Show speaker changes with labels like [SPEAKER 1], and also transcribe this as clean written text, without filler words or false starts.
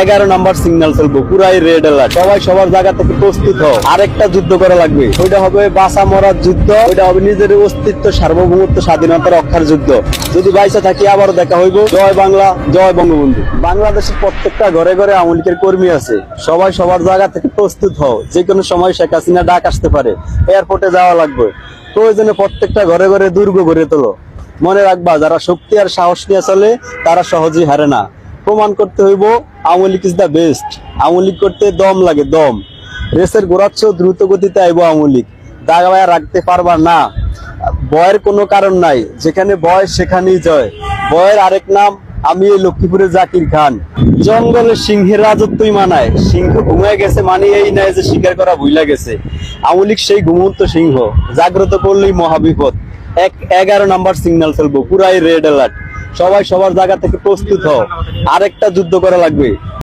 [SPEAKER 1] 11 number signal ফেলবো, পুরাই red alert. সবাই সবার জায়গা থেকে প্রস্তুত হও, আরেকটা যুদ্ধ করা লাগবে। ওইটা হবে বাঁচা মরার যুদ্ধ, ওইটা হবে নিজের অস্তিত্ব, সার্বভৌমত্ব, স্বাধীনতা রক্ষার যুদ্ধ। যদি বাইসা থাকি আবারও দেখা হইব। জয় বাংলা, জয় বঙ্গবন্ধু। বাংলাদেশের প্রত্যেকটা ঘরে ঘরে আওয়ামী লীগের কর্মী আছে। সবাই সবার জায়গা থেকে প্রস্তুত হও, যে কোনো সময় শেখ হাসিনা ডাক আসতে পারে, এয়ারপোর্টে যাওয়া লাগবে। প্রয়োজনে প্রত্যেকটা ঘরে ঘরে দুর্গ গড়ে তোলো। মনে রাখবা, যারা শক্তি আর সাহস নিয়ে চলে তারা সহজেই হারে না। প্রমাণ করতে হইব Awami League is the best. Awami League করতে দম লাগে, দম। রেসের ঘোরাচ্ছ, দ্রুত গতিতে আইব আওয়ামী লীগ। দাগায় রাখতে পারবা না। ভয়ের কোনো কারণ নাই, যেখানে ভয় সেখানেই জয়। ভয়ের আরেক নাম, আমি এই লক্ষ্মীপুরের জাকির খান। জঙ্গলে সিংহের রাজত্বই মানায়, সিংহ ঘুমায় গেছে মানে এই নয় যে শিকার করা ভুইলা গেছে। আওয়ামী লীগ সেই ঘুমন্ত সিংহ, জাগ্রত করলেই মহাবিপদ। 11 নাম্বার সিগন্যাল ফেলবো, পুরাই রেড অ্যালার্ট। সবাই সবার জায়গা থেকে প্রস্তুত হও, আরেকটা যুদ্ধ করা লাগবে।